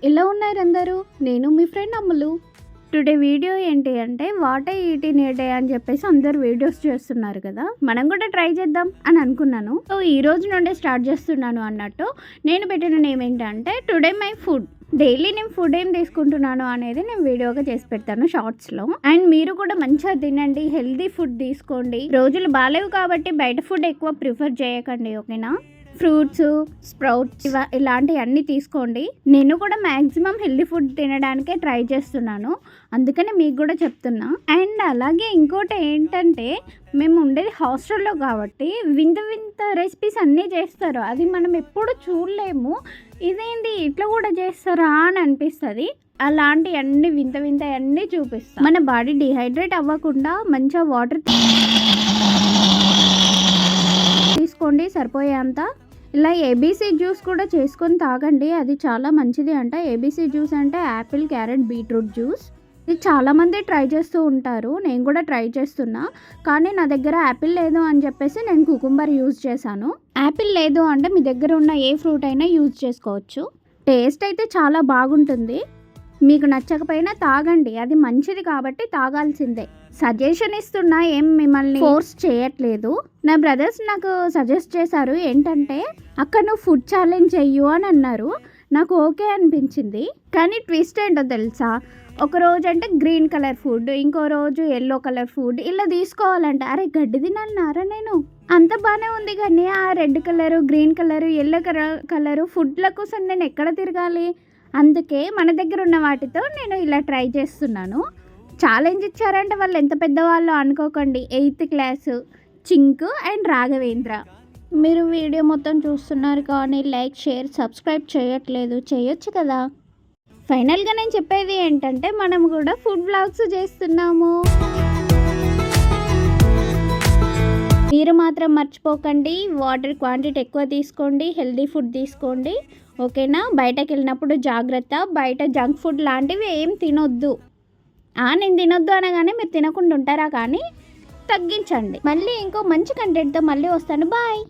ఎలా ఉన్నారు అందరూ? నేను మీ ఫ్రెండ్ అమ్ములు. టుడే వీడియో ఏంటి అంటే what I eat in a day అని చెప్పేసి అందరు వీడియోస్ చేస్తున్నారు కదా, మనం కూడా ట్రై చేద్దాం అని అనుకున్నాను. సో ఈ రోజు నుండే స్టార్ట్ చేస్తున్నాను అన్నట్టు. నేను పెట్టిన నేమ్ ఏంటంటే టుడే మై ఫుడ్. డైలీ నేను ఫుడ్ ఏం తీసుకుంటున్నాను అనేది నేను వీడియోగా చేసి పెడతాను షార్ట్స్లో. అండ్ మీరు కూడా మంచిగా తినండి, హెల్దీ ఫుడ్ తీసుకోండి. రోజులు బాగాలేవు కాబట్టి బయట ఫుడ్ ఎక్కువ ప్రిఫర్ చేయకండి, ఓకేనా? ఫ్రూట్స్, స్ప్రౌట్స్ ఇలాంటివి అన్నీ తీసుకోండి. నేను కూడా మ్యాక్సిమం హెల్దీ ఫుడ్ తినడానికే ట్రై చేస్తున్నాను, అందుకని మీకు కూడా చెప్తున్నా. అండ్ అలాగే ఇంకోటి ఏంటంటే మేము ఉండేది హాస్టల్లో కాబట్టి వింత వింత రెసిపీస్ అన్నీ చేస్తారు, అది మనం ఎప్పుడు చూడలేము. ఇదేంటి ఇట్లా కూడా చేస్తారా అని అనిపిస్తుంది. అలాంటి అన్ని వింత వింత అన్నీ చూపిస్తాం. మన బాడీ డిహైడ్రేట్ అవ్వకుండా మంచిగా వాటర్ తీసుకోండి సరిపోయేంత. ఇలా ఏబీసీ జ్యూస్ కూడా చేసుకొని తాగండి, అది చాలా మంచిది అంట. ఏబీసీ జ్యూస్ అంటే యాపిల్, క్యారెట్, బీట్రూట్ జ్యూస్. ఇది చాలామంది ట్రై చేస్తూ ఉంటారు, నేను కూడా ట్రై చేస్తున్నా. కానీ నా దగ్గర యాపిల్ లేదు అని చెప్పేసి నేను కుకుంబర్ యూజ్ చేశాను. యాపిల్ లేదు అంటే మీ దగ్గర ఉన్న ఏ ఫ్రూట్ అయినా యూజ్ చేసుకోవచ్చు. టేస్ట్ అయితే చాలా బాగుంటుంది. మీకు నచ్చకపోయినా తాగండి, అది మంచిది కాబట్టి తాగాల్సిందే. సజెషన్ ఇస్తున్నా, ఏం మిమ్మల్ని ఫోర్స్ చేయట్లేదు. నా బ్రదర్స్ నాకు సజెస్ట్ చేశారు ఏంటంటే అక్కడ నువ్వు ఫుడ్ ఛాలెంజ్ చెయ్యు అని అన్నారు. నాకు ఓకే అనిపించింది. కానీ ట్విస్ట్ ఏంటో తెలుసా, ఒక రోజు అంటే గ్రీన్ కలర్ ఫుడ్, ఇంకో రోజు ఎల్లో కలర్ ఫుడ్ ఇలా తీసుకోవాలంట. అరే గడ్డి తినాలన్నారా నేను? అంత బాగానే ఉంది కానీ ఆ red colour, green colour, yellow colour ఫుడ్ల కోసం నేను ఎక్కడ తిరగాలి? అందుకే మన దగ్గర ఉన్న వాటితో నేను ఇలా ట్రై చేస్తున్నాను. ఛాలెంజ్ ఇచ్చారంటే వాళ్ళు ఎంత పెద్దవాళ్ళు అనుకోకండి. 8th class Chinku and Raghavendra. మీరు వీడియో మొత్తం చూస్తున్నారు కానీ లైక్, షేర్, సబ్స్క్రైబ్ చేయట్లేదు, చేయొచ్చు కదా. ఫైనల్గా నేను చెప్పేది ఏంటంటే మనం కూడా ఫుడ్ వ్లాగ్స్ చేస్తున్నాము. మీరు మాత్రం మర్చిపోకండి, వాటర్ క్వాంటిటీ ఎక్కువ తీసుకోండి, హెల్దీ ఫుడ్ తీసుకోండి, ఓకేనా? బయటకు వెళ్ళినప్పుడు జాగ్రత్త. బయట జంక్ ఫుడ్ లాంటివి ఏం తినొద్దు. నేను తినొద్దు అనగానే మీరు తినకుండా ఉంటారా? కానీ తగ్గించండి. మళ్ళీ ఇంకో మంచి కంటెంట్తో మళ్ళీ వస్తాను. బాయ్.